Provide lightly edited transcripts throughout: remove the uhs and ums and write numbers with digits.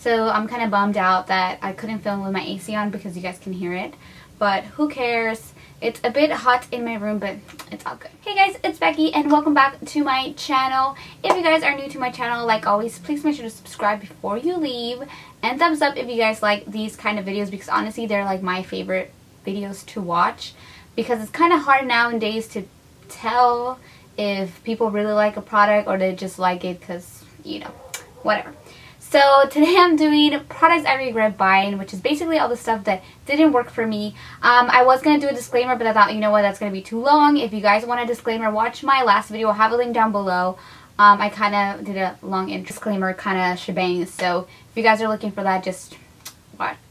So I'm kind of bummed out that I couldn't film with my AC on because you guys can hear it. But who cares? It's a bit hot in my room, but it's all good. Hey guys, it's Becky and welcome back to my channel. If you guys are new to my channel, like always, please make sure to subscribe before you leave. And thumbs up if you guys like these kind of videos, because honestly, they're like my favorite videos to watch. Because it's kind of hard nowadays to tell if people really like a product or they just like it because, you know, whatever. So today I'm doing products I regret buying, which is basically all the stuff that didn't work for me. I was going to do a disclaimer, but I thought, you know what, that's going to be too long. If you guys want a disclaimer, watch my last video. I'll have a link down below. I kind of did a long intro disclaimer kind of shebang. So if you guys are looking for that, just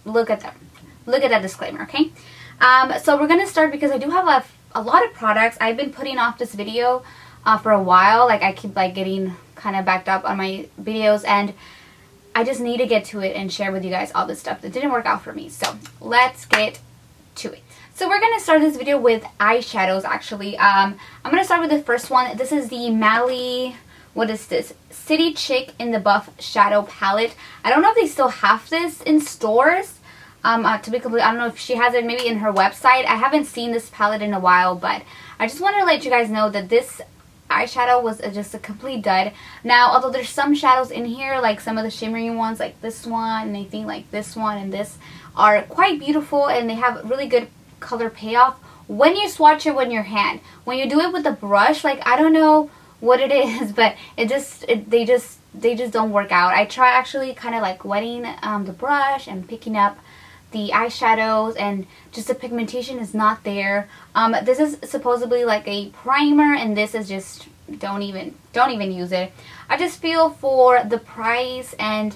look at that. Look at that disclaimer, okay? So we're going to start because I do have a lot of products. I've been putting off this video for a while. Like I keep like getting kind of backed up on my videos, and I just need to get to it and share with you guys all this stuff that didn't work out for me. So let's get to it. So we're going to start this video with eyeshadows actually. I'm going to start with the first one. This is the Mally, what is this? City Chick in the Buff Shadow Palette. I don't know if they still have this in stores. To be completely, I don't know if she has it maybe in her website. I haven't seen this palette in a while, but I just want to let you guys know that this eyeshadow was just a complete dud. Now, although there's some shadows in here, like some of the shimmery ones, like this one, and I think like this one and this, are quite beautiful, and they have really good color payoff when you swatch it with your hand. When you do it with the brush, like I don't know what it is, but they just don't work out. I try actually kind of like wetting the brush and picking up the eyeshadows, and just the pigmentation is not there. This is supposedly like a primer, and this is just don't even use it. I just feel for the price and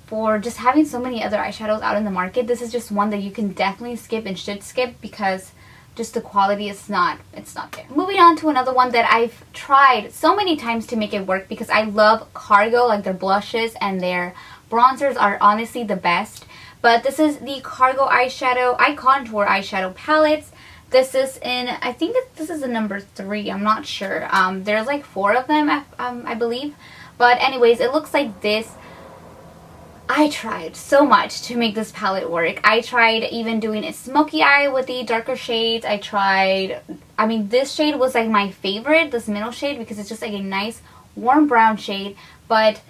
for just having so many other eyeshadows out in the market, this is just one that you can definitely skip and should skip because just the quality is not there. Moving on to another one that I've tried so many times to make it work because I love Cargo, like their blushes and their bronzers are honestly the best. But this is the Cargo eyeshadow, eye contour eyeshadow palettes. This is in, I think this is the number 3. I'm not sure. There's like 4 of them, I believe. But anyways, it looks like this. I tried so much to make this palette work. I tried even doing a smoky eye with the darker shades. I mean, this shade was like my favorite, this middle shade, because it's just like a nice warm brown shade. But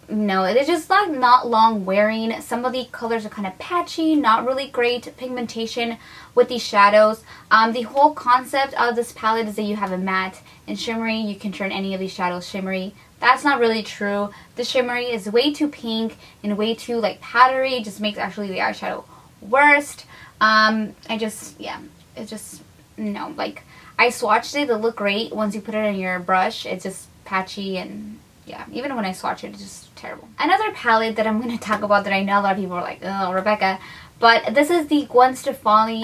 no, it's just like not long wearing. Some of the colors are kind of patchy, not really great pigmentation with these shadows. The whole concept of this palette is that you have a matte and shimmery. You can turn any of these shadows shimmery. That's not really true. The shimmery is way too pink and way too like powdery. It just makes actually the eyeshadow worst. It's just, no, like I swatched it looked great. Once you put it in your brush, it's just patchy, and yeah, even when I swatch it, it's just terrible. Another palette that I'm going to talk about that I know a lot of people are like, oh, Rebecca, but this is the Gwen Stefani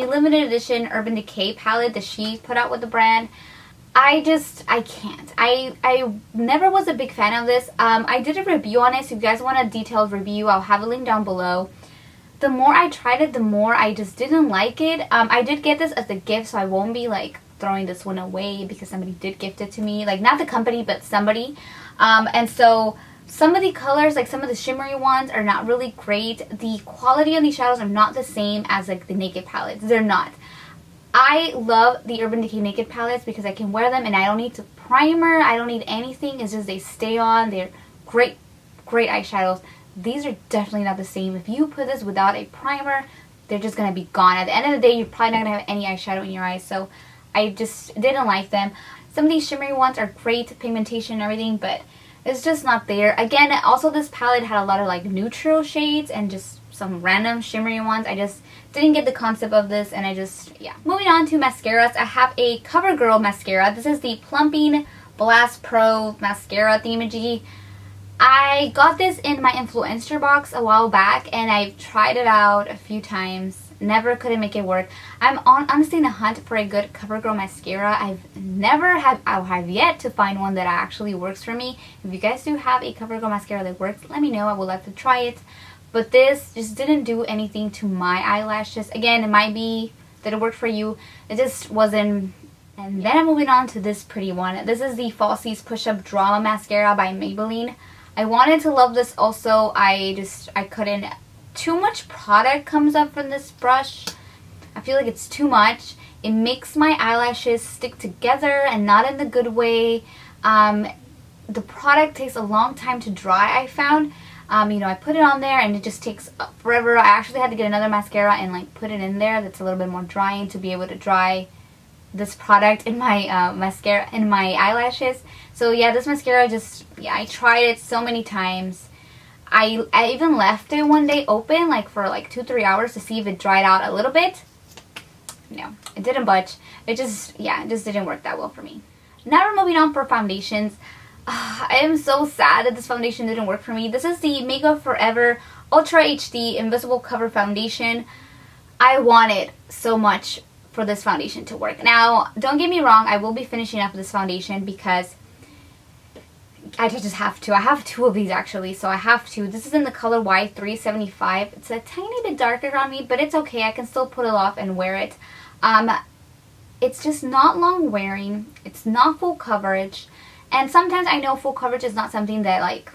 limited edition Urban Decay palette that she put out with the brand. I can't. I never was a big fan of this. I did a review on it, so if you guys want a detailed review, I'll have a link down below. The more I tried it, the more I just didn't like it. I did get this as a gift, so I won't be like throwing this one away because somebody did gift it to me, like not the company but somebody, and so some of the colors, like some of the shimmery ones, are not really great. The quality of these shadows are not the same as like the Naked palettes. They're not. I love the Urban Decay Naked palettes because I can wear them and I don't need to primer, I don't need anything. It's just they stay on. They're great eyeshadows. These are definitely not the same. If you put this without a primer, they're just gonna be gone. At the end of the day, you're probably not gonna have any eyeshadow in your eyes, so I just didn't like them. Some of these shimmery ones are great pigmentation and everything, but it's just not there. Again, also this palette had a lot of like neutral shades and just some random shimmery ones. I just didn't get the concept of this, and yeah. Moving on to mascaras, I have a CoverGirl mascara. This is the Plumping Blast Pro Mascara Themagy. I got this in my influencer box a while back, and I've tried it out a few times. Never couldn't make it work. I'm honestly in the hunt for a good CoverGirl mascara. I have yet to find one that actually works for me. If you guys do have a CoverGirl mascara that works, let me know. I would like to try it. But this just didn't do anything to my eyelashes. Again, it might be that it worked for you. It just wasn't. And then I'm moving on to this pretty one. This is the Falsies Push Up Drama Mascara by Maybelline. I wanted to love this also. I couldn't. Too much product comes up from this brush. I feel like it's too much. It makes my eyelashes stick together and not in the good way. The product takes a long time to dry, I found. You know, I put it on there and it just takes forever. I actually had to get another mascara and like put it in there that's a little bit more drying to be able to dry this product in my mascara, in my eyelashes. So yeah, this mascara just, yeah, I tried it so many times. I even left it one day open like for like 2-3 hours to see if it dried out a little bit. No, it didn't budge. It just, yeah, it just didn't work that well for me. Now we're moving on for foundations. I am so sad that this foundation didn't work for me. This is the Makeup Forever Ultra HD Invisible Cover Foundation. I wanted so much for this foundation to work. Now, don't get me wrong, I will be finishing up this foundation because I just have to. I have 2 of these actually, so I have to. This is in the color Y375. It's a tiny bit darker on me, but it's okay. I can still pull it off and wear it. It's just not long wearing. It's not full coverage. And sometimes I know full coverage is not something that like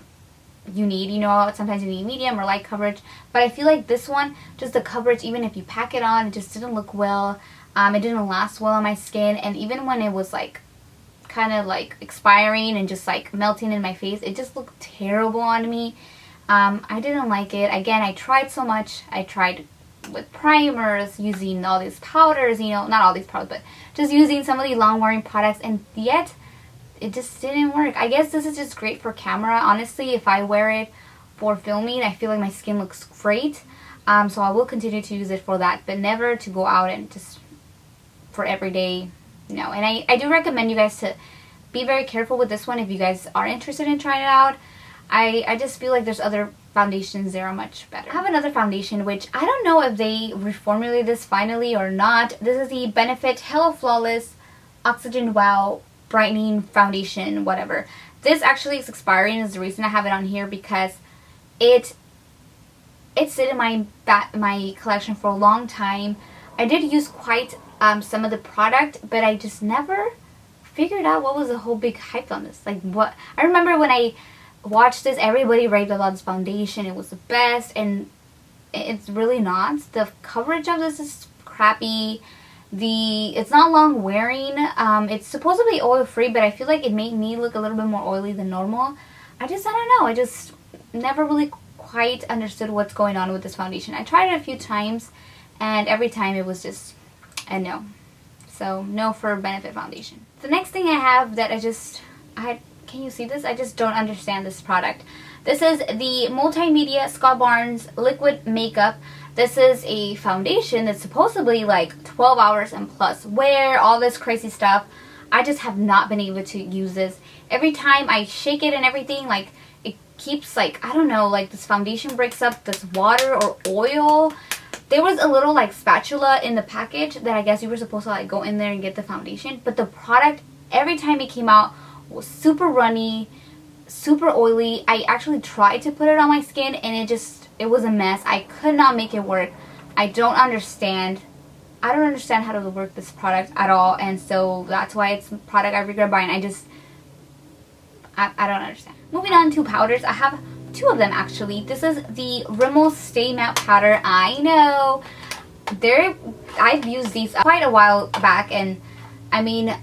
you need, you know, sometimes you need medium or light coverage, but I feel like this one, just the coverage, even if you pack it on, it just didn't look well. It didn't last well on my skin, and even when it was like kind of like expiring and just like melting in my face, it just looked terrible on me. I didn't like it. Again, I tried so much. I tried with primers, using all these powders, you know, not all these powders, but just using some of the long wearing products, and yet it just didn't work. I guess this is just great for camera. Honestly, if I wear it for filming, I feel like my skin looks great. So I will continue to use it for that, but never to go out and just for everyday. No. And I do recommend you guys to be very careful with this one if you guys are interested in trying it out. I just feel like there's other foundations that are much better. I have another foundation which I don't know if they reformulated this finally or not. This is the Benefit Hello Flawless Oxygen Wow Brightening Foundation, whatever. This actually is expiring, is the reason I have it on here, because it stayed in my collection for a long time. I did use quite some of the product, but I just never figured out what was the whole big hype on this. Like, what I remember when I watched this, everybody raved about this foundation. It was the best, and it's really not. The coverage of this is crappy. It's not long wearing. It's supposedly oil free, but I feel like it made me look a little bit more oily than normal. I don't know. I just never really quite understood what's going on with this foundation. I tried it a few times, and every time it was just a no. So no for Benefit foundation. The next thing I have that can you see this? I just don't understand this product. This is the Multimedia Scott Barnes Liquid Makeup. This is a foundation that's supposedly like 12 hours and plus wear, all this crazy stuff. I just have not been able to use this. Every time I shake it and everything, like it keeps like, I don't know, like this foundation breaks up this water or oil. There was a little like spatula in the package that I guess you were supposed to like go in there and get the foundation. But the product, every time it came out, was super runny, super oily. I actually tried to put it on my skin and it was a mess. I could not make it work. I don't understand how to work this product at all, and so that's why it's a product I regret buying. I don't understand. Moving on to powders, I have 2 of them actually. This is the Rimmel Stay Matte Powder. I know I've used these quite a while back, and I mean,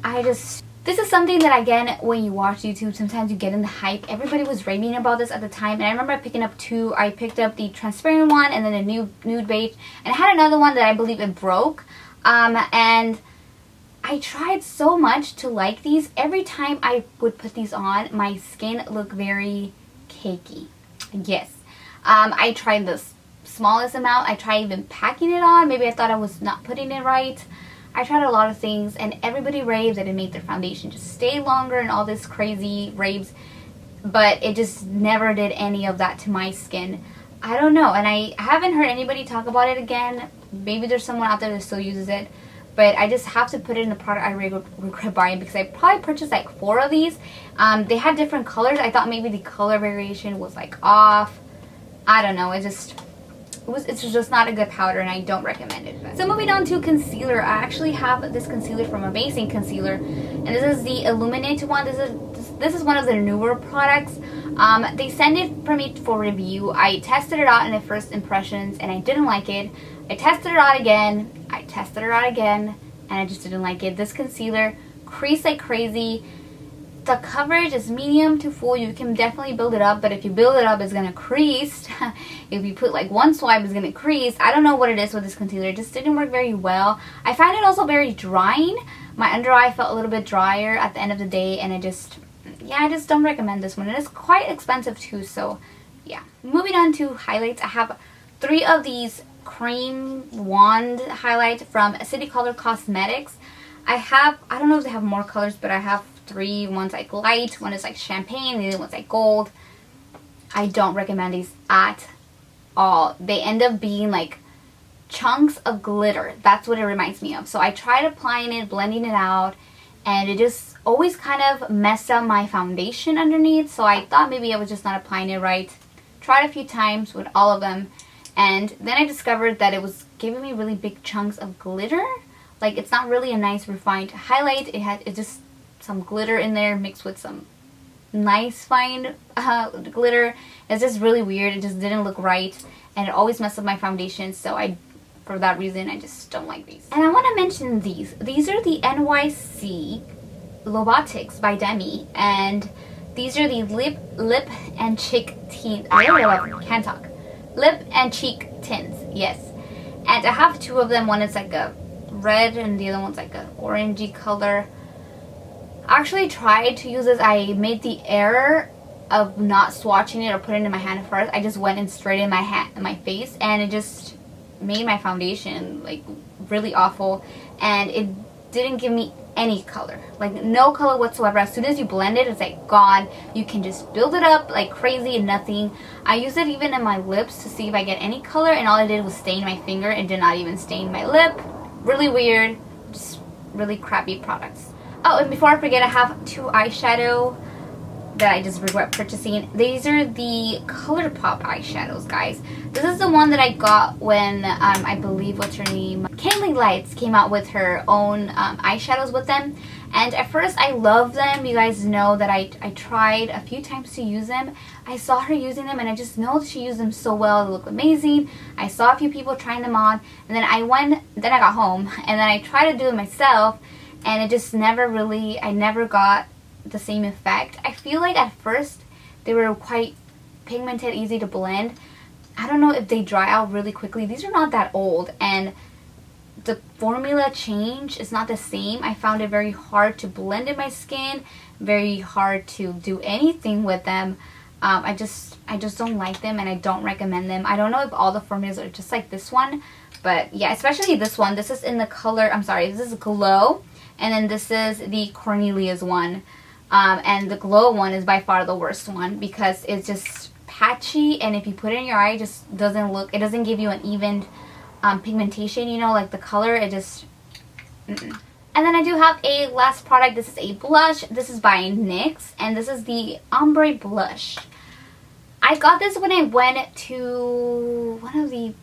this is something that, again, when you watch YouTube, sometimes you get in the hype. Everybody was raving about this at the time, and I remember picking up 2. I picked up the transparent one and then the nude beige, and I had another one that I believe it broke. And I tried so much to like these. Every time I would put these on, my skin looked very cakey. Yes. I tried the smallest amount. I tried even packing it on. Maybe I thought I was not putting it right. I tried a lot of things, and everybody raved that it made their foundation just stay longer and all this crazy raves, but it just never did any of that to my skin. I don't know, and I haven't heard anybody talk about it again. Maybe there's someone out there that still uses it, but I just have to put it in the product I regret buying, because I probably purchased like 4 of these. They had different colors. I thought maybe the color variation was like off. I don't know, it's just not a good powder, and I don't recommend it. So moving on to concealer, I actually have this concealer from Amazing Concealer, and this is the Illuminate one. This is one of their newer products. They sent it for me for review. I tested it out in the first impressions and I didn't like it. I tested it out again. And I just didn't like it. This concealer creased like crazy. The coverage is medium to full. You can definitely build it up, but if you build it up, it's gonna crease. If you put like one swipe, it's gonna crease. I don't know what it is with this concealer. It just didn't work very well. I find it also very drying. My under eye felt a little bit drier at the end of the day, and I just don't recommend this one. It is quite expensive too, so yeah. Moving on to highlights, I have 3 of these cream wand highlights from City Color Cosmetics. I don't know if they have more colors, but I have 3. One's like light, one is like champagne, the other one's like gold. I don't recommend these at all. They end up being like chunks of glitter. That's what it reminds me of. So I tried applying it, blending it out, and it just always kind of messed up my foundation underneath. So I thought maybe I was just not applying it right. Tried a few times with all of them, and then I discovered that it was giving me really big chunks of glitter. Like, it's not really a nice refined highlight. It's just some glitter in there mixed with some nice fine glitter. It's just really weird. It just didn't look right, and it always messed up my foundation. So for that reason, I just don't like these. And I want to mention these. These are the NYC Lovatics by Demi, and these are the lip and cheek tint. Can't talk. Lip and cheek tints. Yes, and I have 2 of them. One is like a red, and the other one's like a orangey color. I actually tried to use this. I made the error of not swatching it or putting it in my hand first. I just went in straight in my face, and it just made my foundation like really awful, and it didn't give me any color, like no color whatsoever. As soon as you blend it, it's like gone. You can just build it up like crazy and nothing. I used it even in my lips to see if I get any color, and all I did was stain my finger. It did not even stain my lip. Really weird. Just really crappy products. Oh, and before I forget, I have 2 eyeshadow that I just regret purchasing. These are the ColourPop eyeshadows, guys. This is the one that I got when, I believe, what's her name? Kaylee Lights came out with her own eyeshadows with them. And at first, I loved them. You guys know that I tried a few times to use them. I saw her using them, and I just know that she used them so well. They look amazing. I saw a few people trying them on, and then I got home, and then I tried to do it myself, and it just I never got the same effect. I feel like at first they were quite pigmented, easy to blend. I don't know if they dry out really quickly. These are not that old, and the formula change is not the same. I found it very hard to blend in my skin, very hard to do anything with them. I just don't like them, and I don't recommend them. I don't know if all the formulas are just like this one, but yeah, especially this one. This is in the color, this is Glow, and then this is the Cornelia's one. And the Glow one is by far the worst one because it's just patchy, and if you put it in your eye, it just doesn't give you an even pigmentation, you know, like the color, it just And then I do have a last product. This is a blush. This is by NYX, and this is the Ombre Blush. I got this when I went to one of the,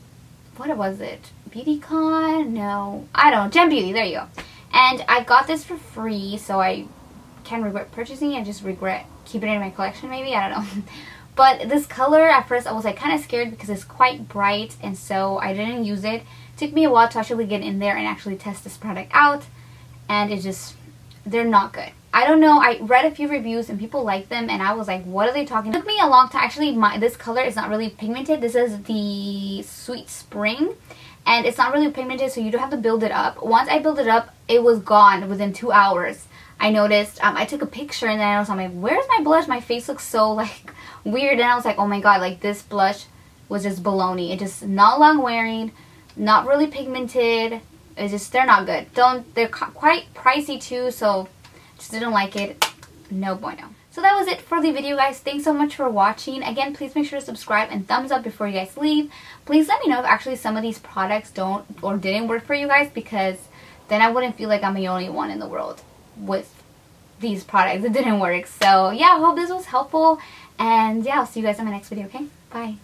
what was it? BeautyCon? No, I don't know. Gem Beauty, there you go. And I got this for free, so I can't regret purchasing it. I just regret keeping it in my collection maybe. I don't know. But this color, at first I was like kind of scared because it's quite bright, and so I didn't use it. It took me a while to actually get in there and actually test this product out, and it just, they're not good. I don't know, I read a few reviews and people like them, and I was like, what are they talking about? It took me a long time. Actually, this color is not really pigmented. This is the Sweet Spring, and it's not really pigmented, so you don't have to build it up. Once I built it up, it was gone within 2 hours. I noticed, I took a picture, and then I was like, where's my blush? My face looks so like weird, and I was like, oh my god, like this blush was just baloney. It just not long wearing, not really pigmented. It's just, they're not good. They're quite pricey too, so just didn't like it. No bueno. So that was it for the video, guys. Thanks so much for watching. Again, please make sure to subscribe and thumbs up before you guys leave. Please let me know if actually some of these products don't or didn't work for you guys, because then I wouldn't feel like I'm the only one in the world with these products that didn't work. So yeah, I hope this was helpful, and yeah, I'll see you guys in my next video. Okay, bye.